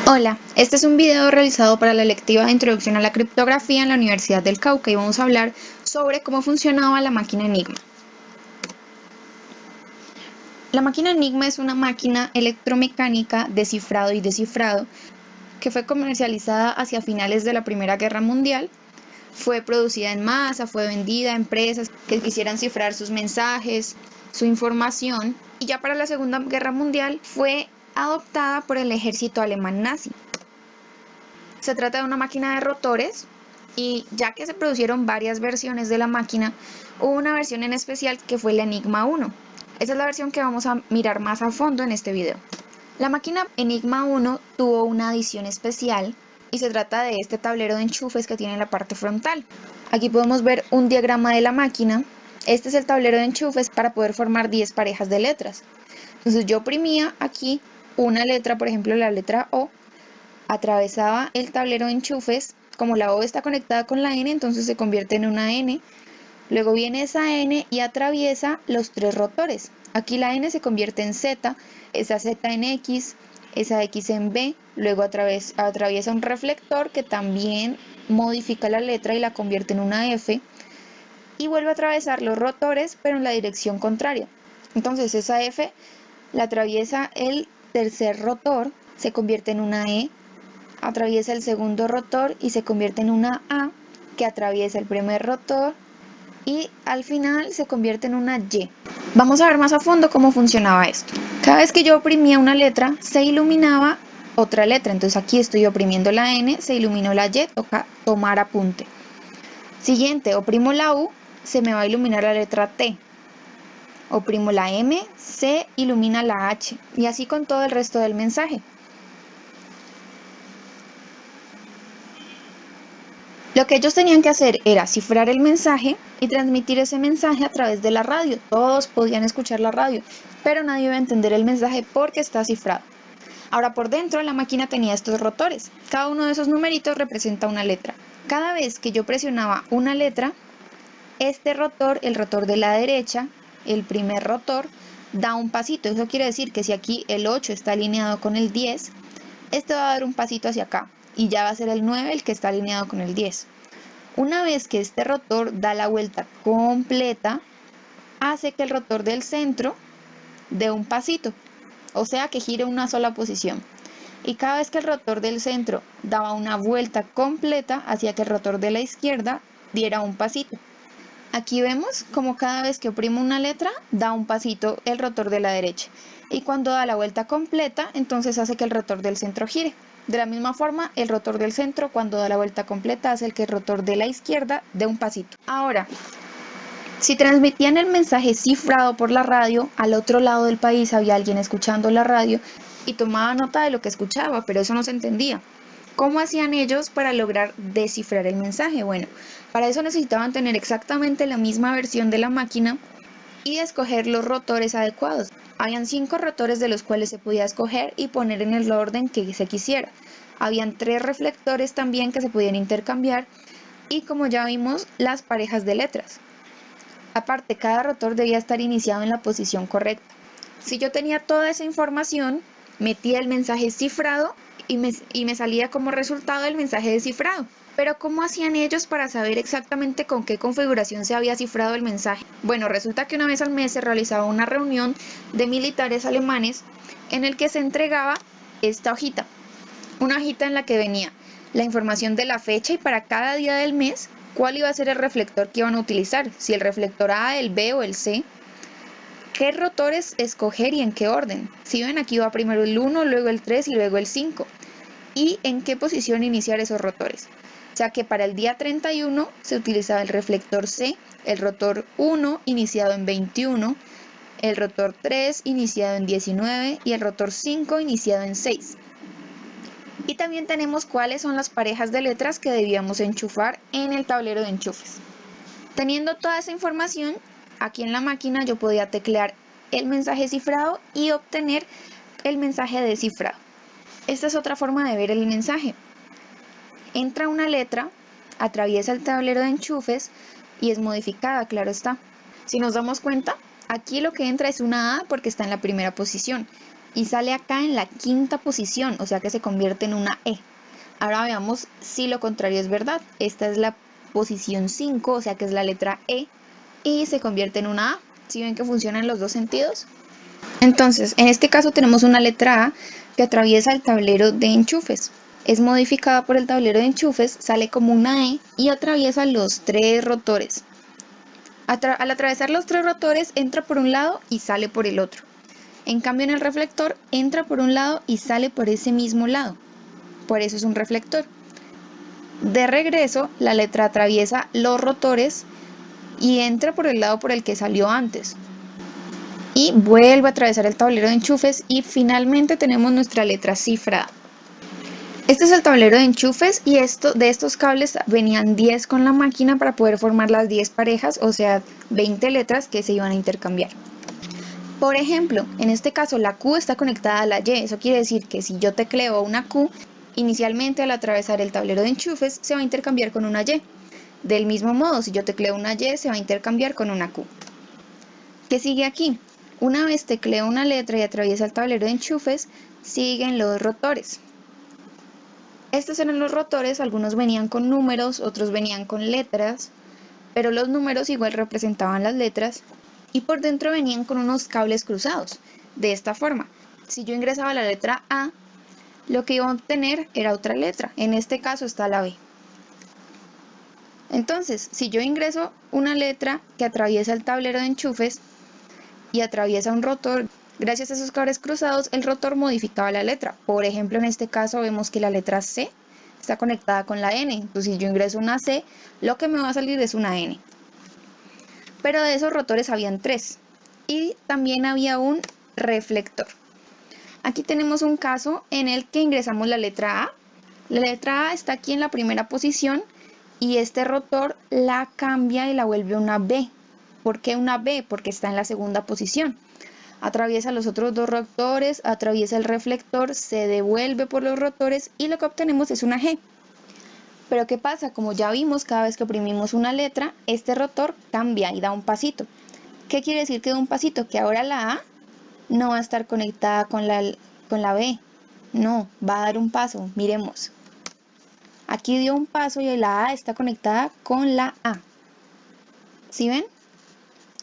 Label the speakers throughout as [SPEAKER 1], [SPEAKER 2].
[SPEAKER 1] Hola, este es un video realizado para la electiva de Introducción a la Criptografía en la Universidad del Cauca y vamos a hablar sobre cómo funcionaba la máquina Enigma. La máquina Enigma es una máquina electromecánica de cifrado y descifrado que fue comercializada hacia finales de la Primera Guerra Mundial. Fue producida en masa, fue vendida a empresas que quisieran cifrar sus mensajes, su información, y ya para la Segunda Guerra Mundial fue adoptada por el ejército alemán nazi. Se trata de una máquina de rotores y ya que se produjeron varias versiones de la máquina, hubo una versión en especial que fue la Enigma 1. Esa es la versión que vamos a mirar más a fondo en este video. La máquina Enigma 1 tuvo una adición especial y se trata de este tablero de enchufes que tiene en la parte frontal. Aquí podemos ver un diagrama de la máquina. Este es el tablero de enchufes para poder formar 10 parejas de letras. Entonces yo oprimía aquí una letra, por ejemplo la letra O, atravesaba el tablero de enchufes. Como la O está conectada con la N, entonces se convierte en una N. Luego viene esa N y atraviesa los 3 rotores. Aquí la N se convierte en Z, esa Z en X, esa X en B. Luego atraviesa un reflector que también modifica la letra y la convierte en una F. Y vuelve a atravesar los rotores, pero en la dirección contraria. Entonces esa F la atraviesa el tercer rotor, se convierte en una E. Atraviesa el segundo rotor y se convierte en una A, que atraviesa el primer rotor y al final se convierte en una Y. Vamos a ver más a fondo cómo funcionaba esto. Cada vez que yo oprimía una letra, se iluminaba otra letra. Entonces aquí estoy oprimiendo la N, se iluminó la Y, toca tomar apunte. Siguiente, oprimo la U, se me va a iluminar la letra T. Oprimo la M, se ilumina la H. Y así con todo el resto del mensaje. Lo que ellos tenían que hacer era cifrar el mensaje y transmitir ese mensaje a través de la radio. Todos podían escuchar la radio, pero nadie iba a entender el mensaje porque está cifrado. Ahora por dentro la máquina tenía estos rotores. Cada uno de esos numeritos representa una letra. Cada vez que yo presionaba una letra, este rotor, el rotor de la derecha, el primer rotor, da un pasito. Eso quiere decir que si aquí el 8 está alineado con el 10, este va a dar un pasito hacia acá. Y ya va a ser el 9 el que está alineado con el 10. Una vez que este rotor da la vuelta completa, hace que el rotor del centro dé un pasito, o sea que gire una sola posición. Y cada vez que el rotor del centro daba una vuelta completa, hacía que el rotor de la izquierda diera un pasito. Aquí vemos como cada vez que oprimo una letra, da un pasito el rotor de la derecha. Y cuando da la vuelta completa, entonces hace que el rotor del centro gire. De la misma forma, el rotor del centro, cuando da la vuelta completa, hace que el rotor de la izquierda dé un pasito. Ahora, si transmitían el mensaje cifrado por la radio, al otro lado del país había alguien escuchando la radio y tomaba nota de lo que escuchaba, pero eso no se entendía. ¿Cómo hacían ellos para lograr descifrar el mensaje? Bueno, para eso necesitaban tener exactamente la misma versión de la máquina y escoger los rotores adecuados. Habían 5 rotores de los cuales se podía escoger y poner en el orden que se quisiera. Habían 3 reflectores también que se podían intercambiar y, como ya vimos, las parejas de letras. Aparte, cada rotor debía estar iniciado en la posición correcta. Si yo tenía toda esa información, metía el mensaje cifrado y me salía como resultado el mensaje descifrado. Pero ¿cómo hacían ellos para saber exactamente con qué configuración se había cifrado el mensaje? Bueno, resulta que una vez al mes se realizaba una reunión de militares alemanes en el que se entregaba esta hojita. Una hojita en la que venía la información de la fecha y para cada día del mes cuál iba a ser el reflector que iban a utilizar, si el reflector A, el B o el C, qué rotores escoger y en qué orden. Si ven, aquí va primero el 1, luego el 3 y luego el 5. Y en qué posición iniciar esos rotores. O sea que para el día 31 se utilizaba el reflector C, el rotor 1 iniciado en 21, el rotor 3 iniciado en 19 y el rotor 5 iniciado en 6. Y también tenemos cuáles son las parejas de letras que debíamos enchufar en el tablero de enchufes. Teniendo toda esa información, aquí en la máquina yo podía teclear el mensaje cifrado y obtener el mensaje descifrado. Esta es otra forma de ver el mensaje. Entra una letra, atraviesa el tablero de enchufes y es modificada, claro está. Si nos damos cuenta, aquí lo que entra es una A porque está en la primera posición y sale acá en la quinta posición, o sea que se convierte en una E. Ahora veamos si lo contrario es verdad. Esta es la posición 5, o sea que es la letra E, y se convierte en una A. ¿Sí ven que funciona en los dos sentidos? Entonces, en este caso tenemos una letra A que atraviesa el tablero de enchufes. Es modificada por el tablero de enchufes, sale como una E y atraviesa los tres rotores. Al atravesar los tres rotores entra por un lado y sale por el otro. En cambio en el reflector entra por un lado y sale por ese mismo lado. Por eso es un reflector. De regreso, la letra atraviesa los rotores y entra por el lado por el que salió antes. Y vuelve a atravesar el tablero de enchufes y finalmente tenemos nuestra letra cifrada. Este es el tablero de enchufes y de estos cables venían 10 con la máquina para poder formar las 10 parejas, o sea, 20 letras que se iban a intercambiar. Por ejemplo, en este caso la Q está conectada a la Y, eso quiere decir que si yo tecleo una Q, inicialmente al atravesar el tablero de enchufes se va a intercambiar con una Y. Del mismo modo, si yo tecleo una Y, se va a intercambiar con una Q. ¿Qué sigue aquí? Una vez tecleo una letra y atraviesa el tablero de enchufes, siguen los rotores. Estos eran los rotores, algunos venían con números, otros venían con letras, pero los números igual representaban las letras y por dentro venían con unos cables cruzados. De esta forma, si yo ingresaba la letra A, lo que iba a obtener era otra letra, en este caso está la B. Entonces, si yo ingreso una letra que atraviesa el tablero de enchufes y atraviesa un rotor, gracias a esos cables cruzados, el rotor modificaba la letra. Por ejemplo, en este caso vemos que la letra C está conectada con la N. Entonces, si yo ingreso una C, lo que me va a salir es una N. Pero de esos rotores habían 3 y también había un reflector. Aquí tenemos un caso en el que ingresamos la letra A. La letra A está aquí en la primera posición y este rotor la cambia y la vuelve una B. ¿Por qué una B? Porque está en la segunda posición. Atraviesa los otros dos rotores, atraviesa el reflector, se devuelve por los rotores y lo que obtenemos es una G. Pero ¿qué pasa? Como ya vimos, cada vez que oprimimos una letra, este rotor cambia y da un pasito. ¿Qué quiere decir que da un pasito? Que ahora la A no va a estar conectada con la B. No, va a dar un paso. Miremos. Aquí dio un paso y la A está conectada con la A. ¿Sí ven?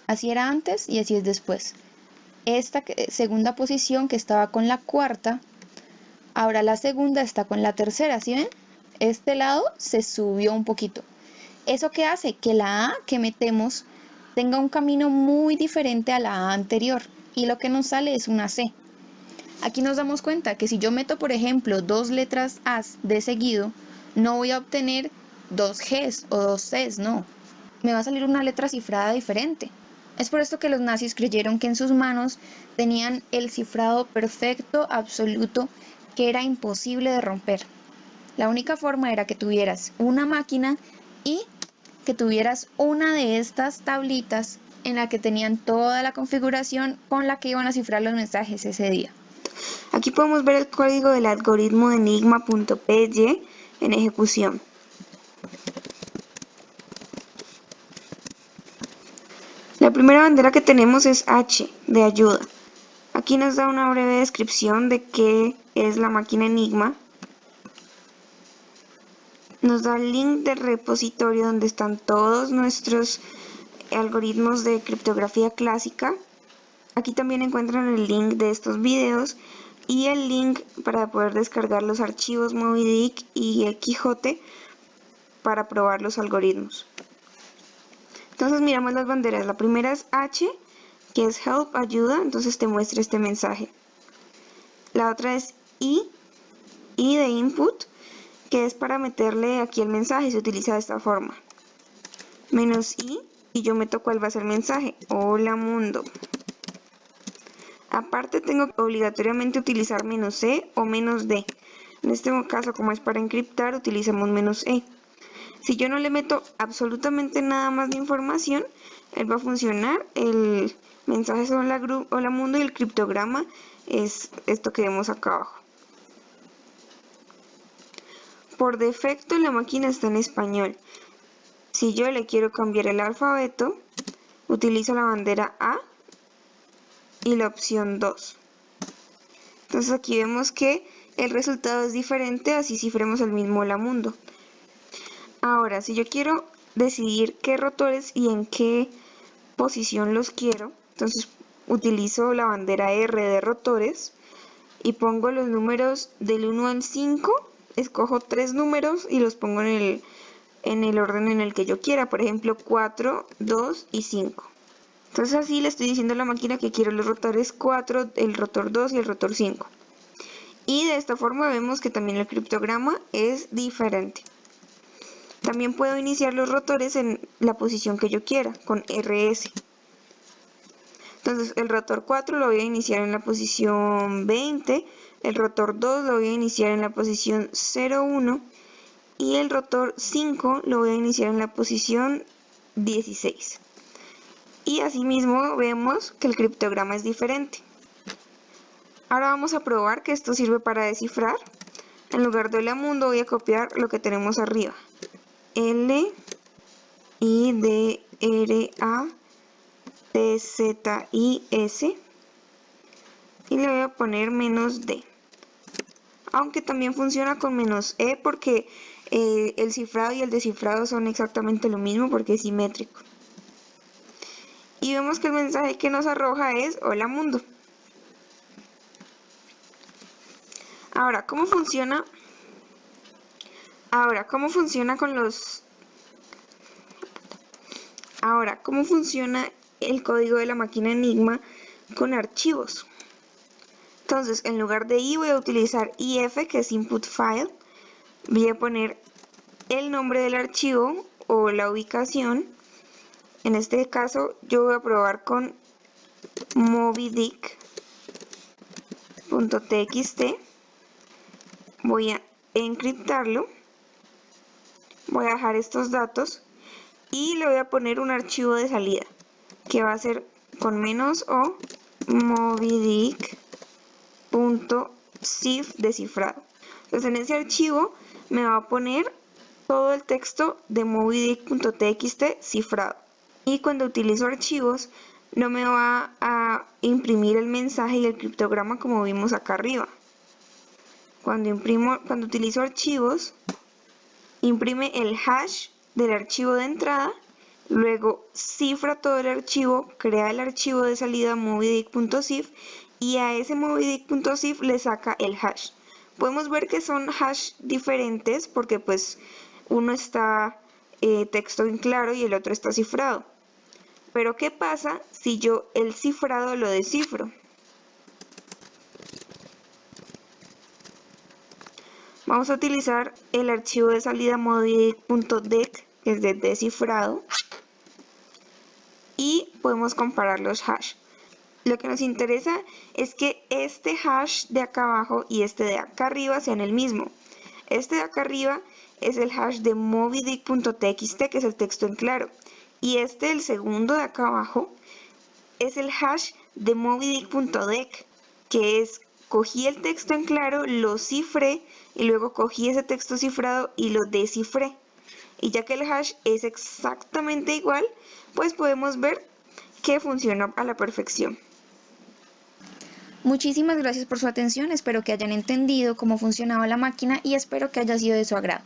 [SPEAKER 1] Así era antes y así es después. Esta segunda posición que estaba con la cuarta, ahora la segunda está con la tercera. ¿Sí ven? Este lado se subió un poquito. ¿Eso qué hace? Que la A que metemos tenga un camino muy diferente a la A anterior y lo que nos sale es una C. Aquí nos damos cuenta que si yo meto, por ejemplo, dos letras A de seguido, no voy a obtener dos Gs o dos Cs, no. Me va a salir una letra cifrada diferente. Es por esto que los nazis creyeron que en sus manos tenían el cifrado perfecto, absoluto, que era imposible de romper. La única forma era que tuvieras una máquina y que tuvieras una de estas tablitas en la que tenían toda la configuración con la que iban a cifrar los mensajes ese día.
[SPEAKER 2] Aquí podemos ver el código del algoritmo de enigma.py en ejecución. La primera bandera que tenemos es H, de ayuda. Aquí nos da una breve descripción de qué es la máquina Enigma. Nos da el link del repositorio donde están todos nuestros algoritmos de criptografía clásica. Aquí también encuentran el link de estos videos y el link para poder descargar los archivos Moby Dick y el Quijote para probar los algoritmos. Entonces miramos las banderas. La primera es H, que es Help, ayuda, entonces te muestra este mensaje. La otra es I de Input, que es para meterle aquí el mensaje, se utiliza de esta forma. -I, y yo meto cuál va a ser el mensaje. Hola mundo. Aparte tengo que obligatoriamente utilizar -E o -D. En este caso, como es para encriptar, utilizamos -E. Si yo no le meto absolutamente nada más de información, él va a funcionar. El mensaje es hola mundo y el criptograma es esto que vemos acá abajo. Por defecto la máquina está en español. Si yo le quiero cambiar el alfabeto, utilizo la bandera A y la opción 2. Entonces aquí vemos que el resultado es diferente, así cifremos el mismo Lamundo. Ahora, si yo quiero decidir qué rotores y en qué posición los quiero, entonces utilizo la bandera R de rotores y pongo los números del 1 al 5, escojo 3 números y los pongo en el orden en el que yo quiera, por ejemplo 4, 2 y 5. Entonces así le estoy diciendo a la máquina que quiero los rotores 4, el rotor 2 y el rotor 5. Y de esta forma vemos que también el criptograma es diferente. También puedo iniciar los rotores en la posición que yo quiera, con RS. Entonces el rotor 4 lo voy a iniciar en la posición 20, el rotor 2 lo voy a iniciar en la posición 01 y el rotor 5 lo voy a iniciar en la posición 16. Y asimismo vemos que el criptograma es diferente. Ahora vamos a probar que esto sirve para descifrar. En lugar de Lamundo voy a copiar lo que tenemos arriba. L, I, D, R, A, T, Z, I, S. Y le voy a poner -D. Aunque también funciona con -E porque el cifrado y el descifrado son exactamente lo mismo porque es simétrico. Y vemos que el mensaje que nos arroja es Hola Mundo. Ahora, ¿cómo funciona ¿cómo funciona el código de la máquina Enigma con archivos? Entonces, en lugar de I voy a utilizar IF, que es Input File. Voy a poner el nombre del archivo o la ubicación. En este caso, yo voy a probar con mobydick.txt. Voy a encriptarlo. Voy a dejar estos datos y le voy a poner un archivo de salida que va a ser con -o mobydick.cif descifrado. Entonces en ese archivo me va a poner todo el texto de mobydick.txt cifrado. Y cuando utilizo archivos no me va a imprimir el mensaje y el criptograma como vimos acá arriba. Cuando utilizo archivos, imprime el hash del archivo de entrada, luego cifra todo el archivo, crea el archivo de salida mobydick.cif y a ese mobydick.cif le saca el hash. Podemos ver que son hash diferentes porque pues uno está texto en claro y el otro está cifrado. Pero ¿qué pasa si yo el cifrado lo descifro? Vamos a utilizar el archivo de salida mobydick.dec, que es de descifrado, y podemos comparar los hash. Lo que nos interesa es que este hash de acá abajo y este de acá arriba sean el mismo. Este de acá arriba es el hash de mobydick.txt, que es el texto en claro, y este, el segundo de acá abajo, es el hash de mobydick.dec, que es cogí el texto en claro, lo cifré y luego cogí ese texto cifrado y lo descifré. Y ya que el hash es exactamente igual, pues podemos ver que funciona a la perfección.
[SPEAKER 1] Muchísimas gracias por su atención, espero que hayan entendido cómo funcionaba la máquina y espero que haya sido de su agrado.